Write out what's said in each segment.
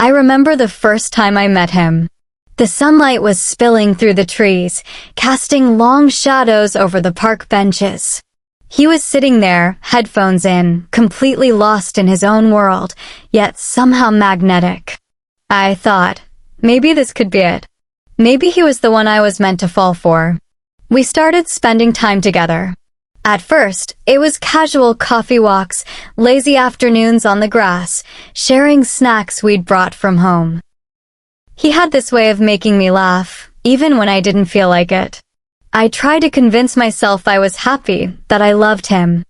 I remember the first time I met him. The sunlight was spilling through the trees, casting long shadows over the park benches. He was sitting there, headphones in, completely lost in his own world, yet somehow magnetic. I thought, maybe this could be it. Maybe he was the one I was meant to fall for. We started spending time together. At first, it was casual coffee walks, lazy afternoons on the grass, sharing snacks we'd brought from home. He had this way of making me laugh, even when I didn't feel like it. I tried to convince myself I was happy, that I loved him.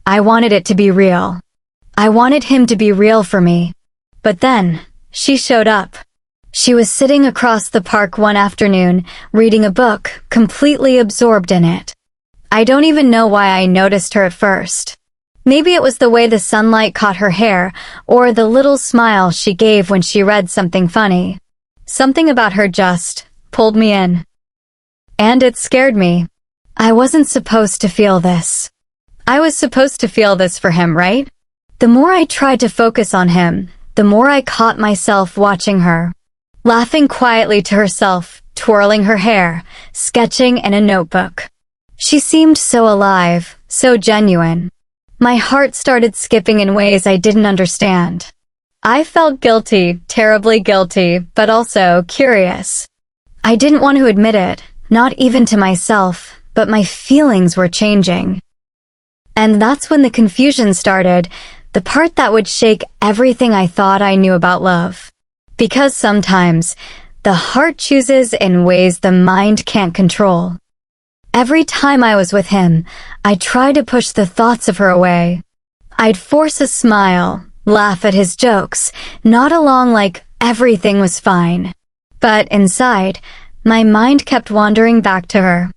I wanted it to be real. I wanted him to be real for me. But then, she showed up. She was sitting across the park one afternoon, reading a book, completely absorbed in it. I don't even know why I noticed her at first. Maybe it was the way the sunlight caught her hair, or the little smile she gave when she read something funny. Something about her just pulled me in. And it scared me. I wasn't supposed to feel this. I was supposed to feel this for him, right? The more I tried to focus on him, the more I caught myself watching her. Laughing quietly to herself, twirling her hair, sketching in a notebook. She seemed so alive, so genuine. My heart started skipping in ways I didn't understand. I felt guilty, terribly guilty, but also curious. I didn't want to admit it, not even to myself, but my feelings were changing. And that's when the confusion started, the part that would shake everything I thought I knew about love. Because sometimes, the heart chooses in ways the mind can't control. Every time I was with him, I tried to push the thoughts of her away. I'd force a smile, laugh at his jokes, nod along like everything was fine. But inside, my mind kept wandering back to her.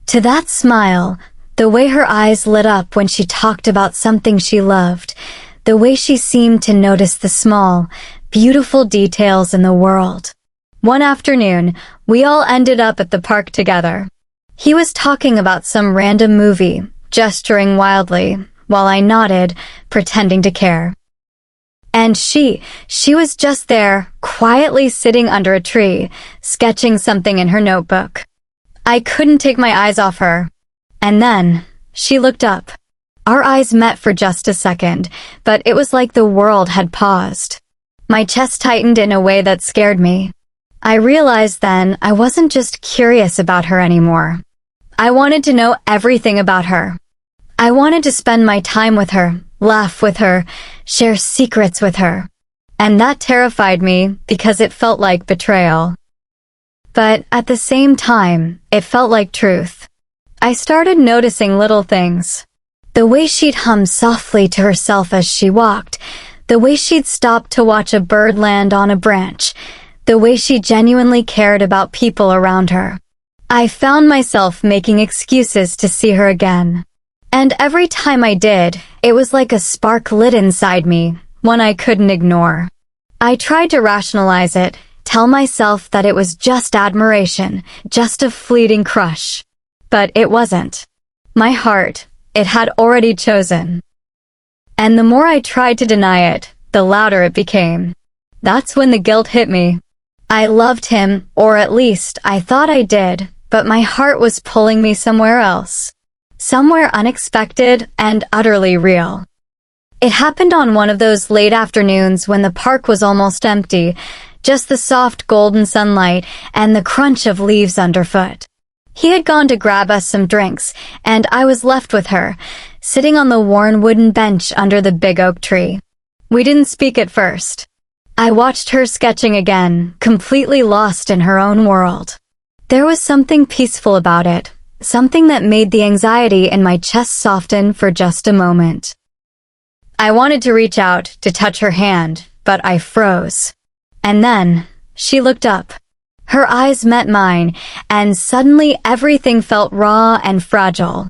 To that smile, the way her eyes lit up when she talked about something she loved, the way she seemed to notice the small, beautiful details in the world. One afternoon, we all ended up at the park together. He was talking about some random movie, gesturing wildly, while I nodded, pretending to care. And she was just there, quietly sitting under a tree, sketching something in her notebook. I couldn't take my eyes off her. And then, she looked up. Our eyes met for just a second, but it was like the world had paused. My chest tightened in a way that scared me. I realized then I wasn't just curious about her anymore. I wanted to know everything about her. I wanted to spend my time with her, laugh with her, share secrets with her. And that terrified me because it felt like betrayal. But at the same time, it felt like truth. I started noticing little things. The way she'd hum softly to herself as she walked, the way she'd stop to watch a bird land on a branch, the way she genuinely cared about people around her. I found myself making excuses to see her again. And every time I did, it was like a spark lit inside me, one I couldn't ignore. I tried to rationalize it, tell myself that it was just admiration, just a fleeting crush. But it wasn't. My heart, it had already chosen. And the more I tried to deny it, the louder it became. That's when the guilt hit me. I loved him, or at least I thought I did, but my heart was pulling me somewhere else. Somewhere unexpected and utterly real. It happened on one of those late afternoons when the park was almost empty, just the soft golden sunlight and the crunch of leaves underfoot. He had gone to grab us some drinks, and I was left with her, sitting on the worn wooden bench under the big oak tree. We didn't speak at first. I watched her sketching again, completely lost in her own world. There was something peaceful about it, something that made the anxiety in my chest soften for just a moment. I wanted to reach out, to touch her hand, but I froze. And then, she looked up. Her eyes met mine, and suddenly everything felt raw and fragile.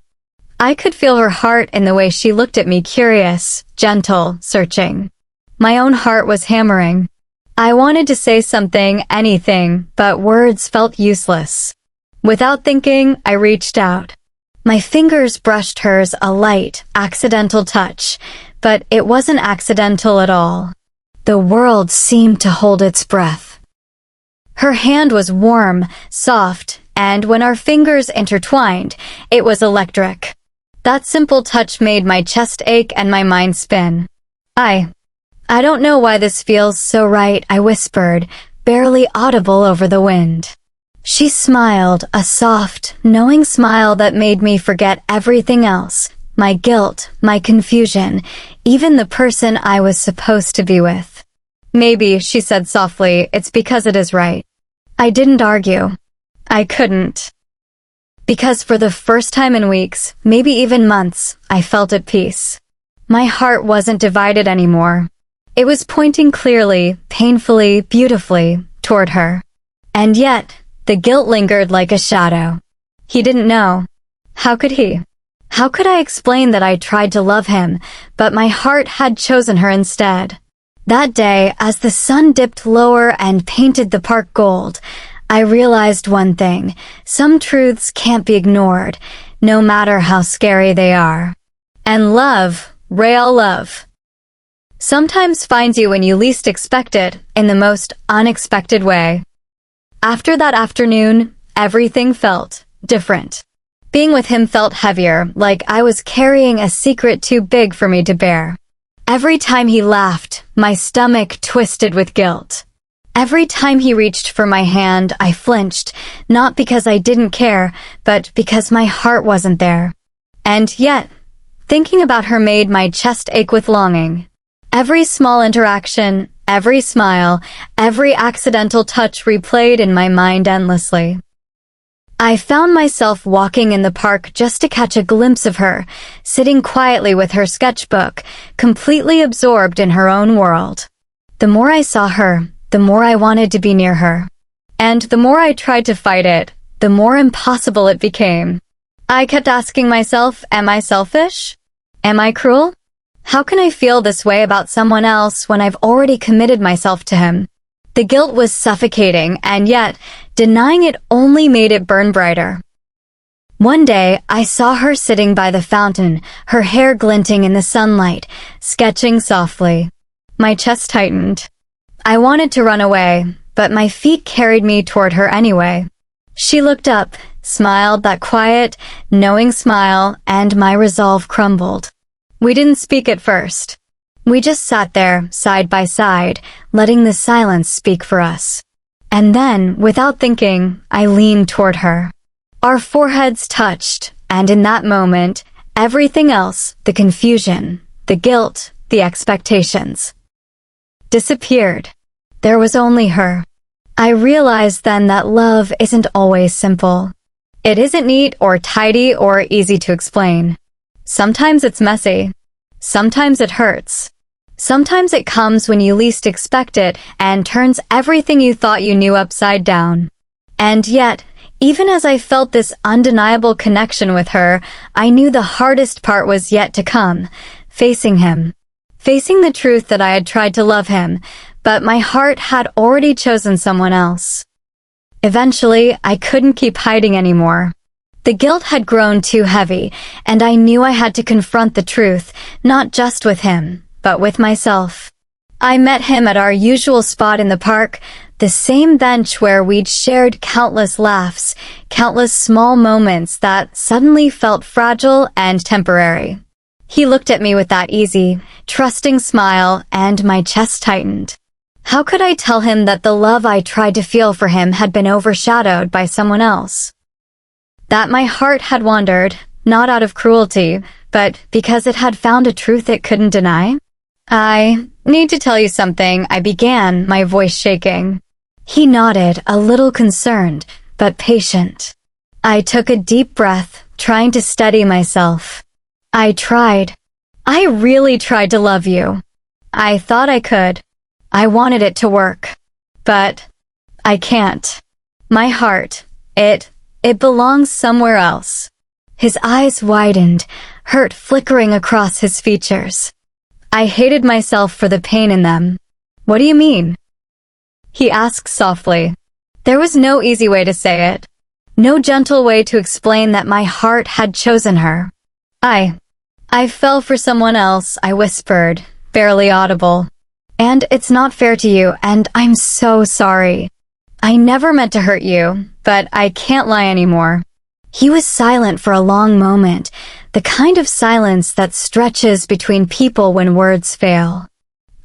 I could feel her heart in the way she looked at me, curious, gentle, searching. My own heart was hammering. I wanted to say something, anything, but words felt useless. Without thinking, I reached out. My fingers brushed hers, a light, accidental touch, but it wasn't accidental at all. The world seemed to hold its breath. Her hand was warm, soft, and when our fingers intertwined, it was electric. That simple touch made my chest ache and my mind spin. I don't know why this feels so right," I whispered, barely audible over the wind. She smiled, a soft, knowing smile that made me forget everything else, my guilt, my confusion, even the person I was supposed to be with. "Maybe," she said softly, "it's because it is right." I didn't argue. I couldn't. Because for the first time in weeks, maybe even months, I felt at peace. My heart wasn't divided anymore. It was pointing clearly, painfully, beautifully, toward her. And yet, the guilt lingered like a shadow. He didn't know. How could he? How could I explain that I tried to love him, but my heart had chosen her instead? That day, as the sun dipped lower and painted the park gold, I realized one thing: some truths can't be ignored, no matter how scary they are. And love, real love, sometimes finds you when you least expect it, in the most unexpected way. After that afternoon, everything felt different. Being with him felt heavier, like I was carrying a secret too big for me to bear. Every time he laughed, my stomach twisted with guilt. Every time he reached for my hand, I flinched, not because I didn't care, but because my heart wasn't there. And yet, thinking about her made my chest ache with longing. Every small interaction, every smile, every accidental touch replayed in my mind endlessly. I found myself walking in the park just to catch a glimpse of her, sitting quietly with her sketchbook, completely absorbed in her own world. The more I saw her, the more I wanted to be near her. And the more I tried to fight it, the more impossible it became. I kept asking myself, am I selfish? Am I cruel? How can I feel this way about someone else when I've already committed myself to him? The guilt was suffocating, and yet, denying it only made it burn brighter. One day, I saw her sitting by the fountain, her hair glinting in the sunlight, sketching softly. My chest tightened. I wanted to run away, but my feet carried me toward her anyway. She looked up, smiled, that quiet, knowing smile, and my resolve crumbled. We didn't speak at first. We just sat there, side by side, letting the silence speak for us. And then, without thinking, I leaned toward her. Our foreheads touched, and in that moment, everything else, the confusion, the guilt, the expectations, disappeared. There was only her. I realized then that love isn't always simple. It isn't neat or tidy or easy to explain. Sometimes it's messy. Sometimes it hurts. Sometimes it comes when you least expect it and turns everything you thought you knew upside down. And yet, even as I felt this undeniable connection with her, I knew the hardest part was yet to come, facing him. Facing the truth that I had tried to love him, but my heart had already chosen someone else. Eventually, I couldn't keep hiding anymore. The guilt had grown too heavy, and I knew I had to confront the truth, not just with him, but with myself. I met him at our usual spot in the park, the same bench where we'd shared countless laughs, countless small moments that suddenly felt fragile and temporary. He looked at me with that easy, trusting smile, and my chest tightened. How could I tell him that the love I tried to feel for him had been overshadowed by someone else? That my heart had wandered, not out of cruelty, but because it had found a truth it couldn't deny? "I need to tell you something," I began, my voice shaking. He nodded, a little concerned, but patient. I took a deep breath, trying to steady myself. I tried. I really tried to love you. I thought I could. I wanted it to work. But I can't. My heart, it belongs somewhere else. His eyes widened, hurt flickering across his features. I hated myself for the pain in them. "What do you mean?" he asked softly. There was no easy way to say it. No gentle way to explain that my heart had chosen her. I fell for someone else," I whispered, barely audible. And it's not fair to you, and I'm so sorry. I never meant to hurt you, but I can't lie anymore." He was silent for a long moment, the kind of silence that stretches between people when words fail.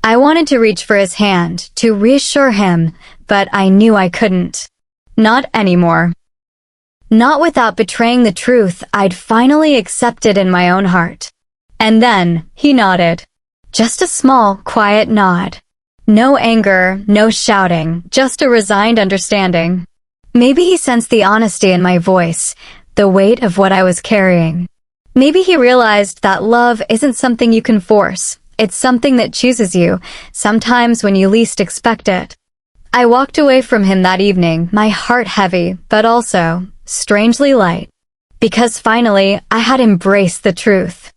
I wanted to reach for his hand, to reassure him, but I knew I couldn't. Not anymore. Not without betraying the truth I'd finally accepted in my own heart. And then, he nodded. Just a small, quiet nod. No anger, no shouting, just a resigned understanding. Maybe he sensed the honesty in my voice, the weight of what I was carrying. Maybe he realized that love isn't something you can force. It's something that chooses you, sometimes when you least expect it. I walked away from him that evening, my heart heavy, but also strangely light. Because finally, I had embraced the truth.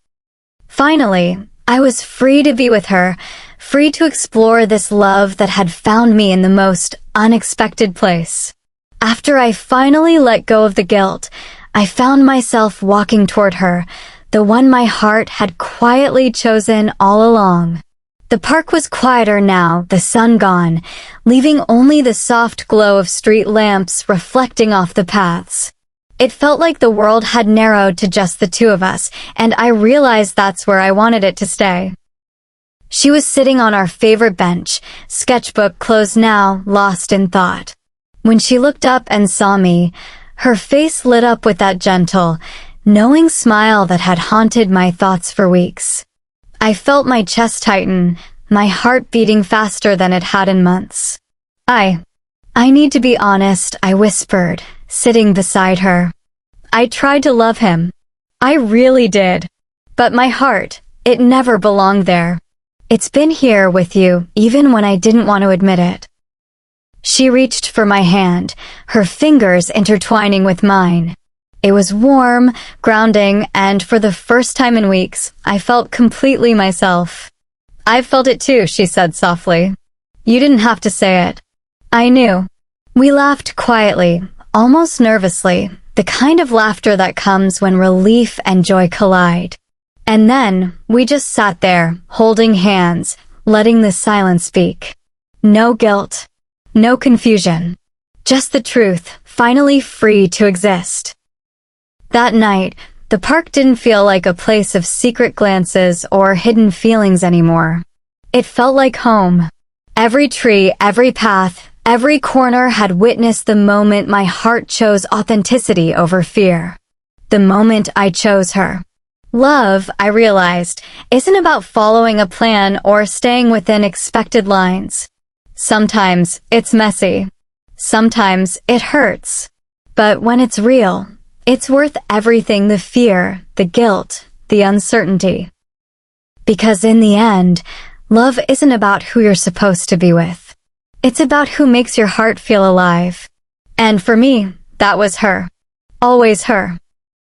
Finally, I was free to be with her, free to explore this love that had found me in the most unexpected place. After I finally let go of the guilt, I found myself walking toward her, the one my heart had quietly chosen all along. The park was quieter now, the sun gone, leaving only the soft glow of street lamps reflecting off the paths. It felt like the world had narrowed to just the two of us, and I realized that's where I wanted it to stay. She was sitting on our favorite bench, sketchbook closed now, lost in thought. When she looked up and saw me, her face lit up with that gentle, knowing smile that had haunted my thoughts for weeks. I felt my chest tighten, my heart beating faster than it had in months. I need to be honest," I whispered, sitting beside her. I tried to love him. I really did. But my heart, it never belonged there. It's been here with you, even when I didn't want to admit it. She reached for my hand, her fingers intertwining with mine. It was warm, grounding, and for the first time in weeks, I felt completely myself. "I've felt it too," she said softly. "You didn't have to say it. I knew." We laughed quietly, almost nervously, the kind of laughter that comes when relief and joy collide. And then, we just sat there, holding hands, letting the silence speak. No guilt, no confusion. Just the truth, finally free to exist. That night, the park didn't feel like a place of secret glances or hidden feelings anymore. It felt like home. Every tree, every path, every corner had witnessed the moment my heart chose authenticity over fear. The moment I chose her. Love, I realized, isn't about following a plan or staying within expected lines. Sometimes it's messy. Sometimes it hurts. But when it's real, it's worth everything, the fear, the guilt, the uncertainty. Because in the end, love isn't about who you're supposed to be with. It's about who makes your heart feel alive. And for me, that was her. Always her.